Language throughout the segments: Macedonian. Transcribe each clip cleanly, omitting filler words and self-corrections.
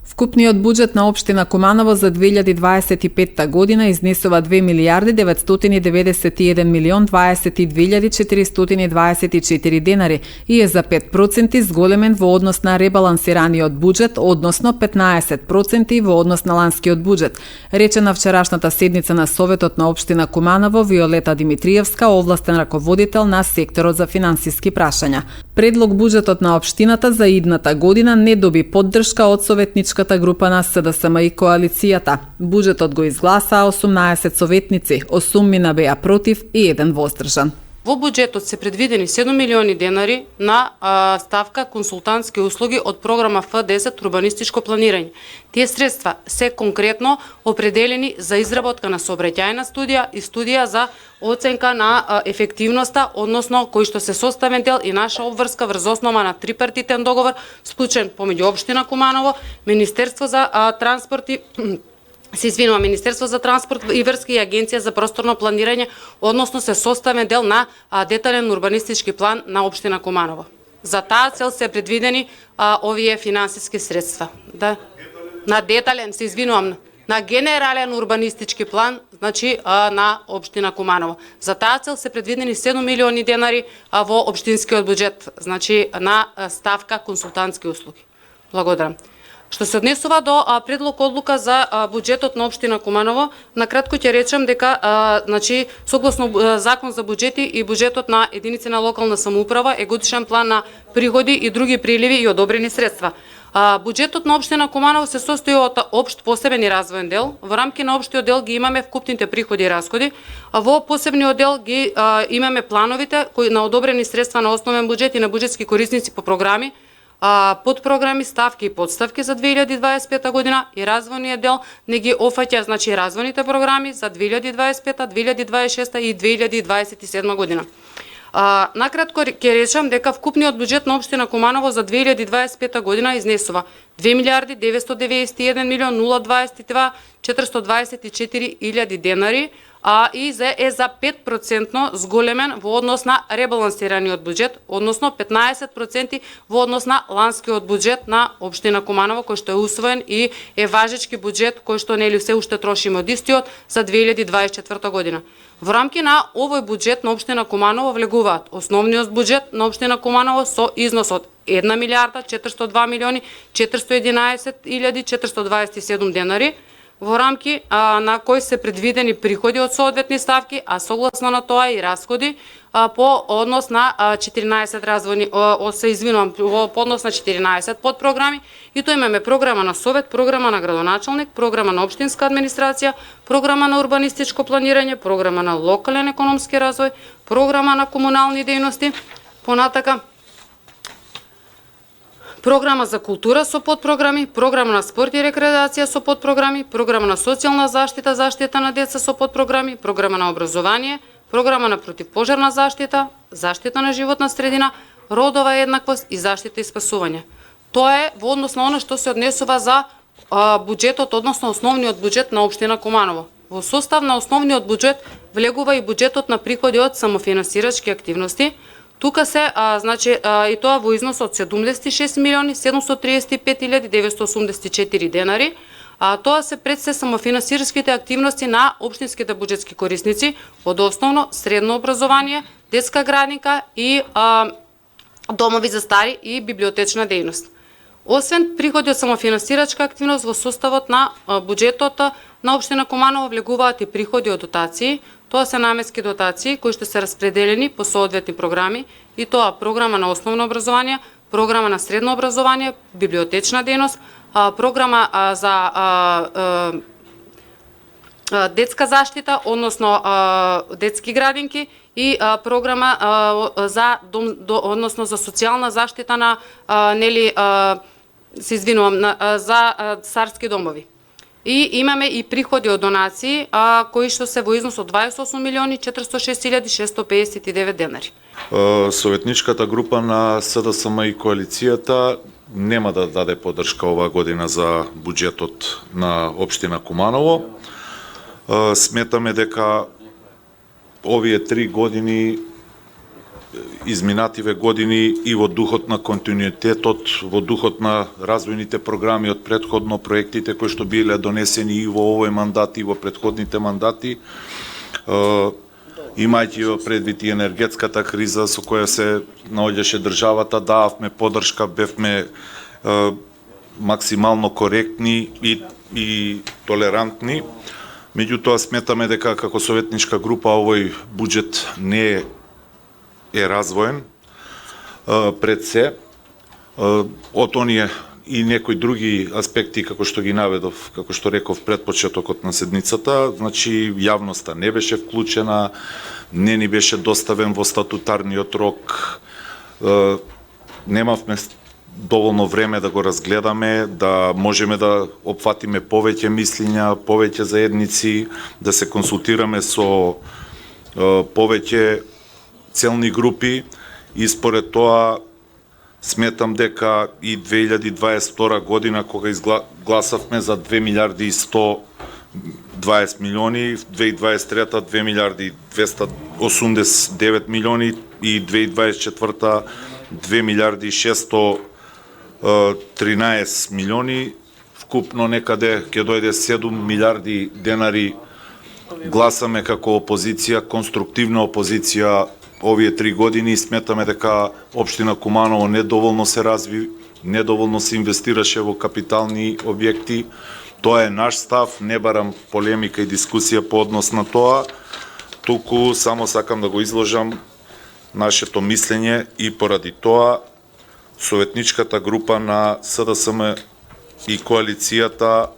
Вкупниот буџет на општина Куманово за 2025 година изнесува 2 милијарди 991 милион 22.424 денари и е за 5% зголемен во однос на ребалансираниот буџет, односно 15% во однос на ланскиот буџет, рече на вчерашната седница на Советот на општина Куманово Виолета Димитриевска, овластен раководител на секторот за финансиски прашања. Предлог буџетот на општината за идната година не доби поддршка од советничката група на СДСМ и коалицијата. Буџетот го изгласаа 18 советници, 8 мина беа против и 1 воздржан. Во буџетот се предвидени 7 милиони денари на ставка консултантски услуги од програма Ф10 урбанистичко планирање. Тие средства се конкретно определени за изработка на сообраќајна студија и студија за оценка на ефективноста, односно кој што се составен дел и наша обврска врз основа на трипартитен договор склучен помеѓу општина Куманово, Министерство за транспорт и Министерство за транспорт и врски и Агенција за просторно планирање, односно се составен дел на детален урбанистички план на општина Куманово. За таа цел се предвидени овие финансиски средства. На детален, на генерален урбанистички план, значи на општина Куманово. За таа цел се предвидени 7 милиони денари во општинскиот буџет, значи на ставка консултантски услуги. Благодарам. Што се однесува до предлог одлука за буџетот на општина Куманово, накратко ќе речем дека значи согласно Закон за буџети и буџетот на единици на локална самоуправа е годишен план на приходи и други приливи и одобрени средства. Буџетот на општина Куманово се состои од општ посебен и развоен дел. Во рамки на општиот дел ги имаме вкупните приходи и расходи, а во посебниот дел ги имаме плановите кои на одобрени средства на основен буџет и на буџетски корисници по програми, подпрограми, ставки и подставки за 2025 година и развојниот дел не ги офаќа, значи развојните програми за 2025, 2026 и 2027 година. Накратко ќе речам дека вкупниот буџет на општина Куманово за 2025 година изнесува 2 милијарди 991 милион 022 424 илјади денари, и е за 5% зголемен во однос на ребалансираниот буџет, односно 15% во однос на ланскиот буџет на општина Куманово, кој што е усвоен и е важечки буџет кој што нели се уште трошиме од истиот за 2024 година. Во рамки на овој буџет на општина Куманово влегуваат основниот буџет на општина Куманово со износ од 1 милијарда 402 милиони 411 илјади 427 денари, во рамки на кои се предвидени приходи од соодветни ставки, а согласно на тоа и расходи по однос на 14 развојни, по однос на 14 подпрограми, и тоа имаме програма на Совет, програма на градоначалник, програма на општинска администрација, програма на урбанистичко планирање, програма на локален економски развој, програма на комунални дејности, понатака програма за култура со подпрограми, програма на спорт и рекреација со подпрограми, програма на социјална заштита, заштита на деца со подпрограми, програма на образование, програма на противпожарна заштита, заштита на животна средина, родова еднаквост и заштита и спасување. Тоа е во однос на оно што се однесува за буџетот, односно основниот буџет на општина Куманово. Во состав на основниот буџет влегува и буџетот на приходи од самофинансирачки активности. Тука се, значи, и тоа во износ од 76 милиони 735 илјади 984 денари, тоа се пред се самофинансирските активности на општинските буџетски корисници од основно, средно образование, детска градинка и домови за стари и библиотечна дејност. Освен приходи од самофинансирачка активност, во составот на буџетот на општина Куманово влегуваат и приходи од дотации. Тоа се наменски дотации кои што се распределени по соодветни програми, и тоа програма на основно образование, програма на средно образование, библиотечна дејност, програма за детска заштита, односно детски градинки, и програма за односно за социјална заштита на за царски домови. И имаме и приходи од донации, кои што се во износ од 28 милиони 406 илјади 659 денари. Советничката група на СДСМ и коалицијата нема да даде поддршка оваа година за буџетот на општина Куманово. Сметаме дека овие 3 години изминативе години и во духот на континуитетот, во духот на развојните програми од претходно, проектите кои што биле донесени и во овој мандат и во претходните мандати, имајќи во предвид и енергетската криза со која се наоѓаше државата, дававме поддршка, бевме максимално коректни и толерантни. Меѓутоа сметаме дека како советничка група овој буџет не е развоен пред се од оние и некои други аспекти како што ги наведов, како што реков пред почетокот на седницата, значи јавноста не беше вклучена, не ни беше доставен во статутарниот рок, немавме доволно време да го разгледаме, да можеме да опфатиме повеќе мислења, повеќе заедници, да се консултираме со повеќе целни групи и според тоа сметам дека и 2022 година кога гласавме за 2 милиарди и 120 милиони, 2023 2 милиарди 289 милиони и 2024 2 милиарди 613 милиони, вкупно некаде ќе дојде 7 милиарди денари. Гласаме како опозиција, конструктивна опозиција овие 3 години и сметаме дека општина Куманово недоволно се разви, недоволно се инвестираше во капитални објекти. Тоа е наш став, не барам полемика и дискусија по однос на тоа, туку само сакам да го изложам нашето мислење и поради тоа советничката група на СДСМ и коалицијата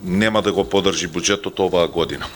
нема да го поддржи буџетот оваа година.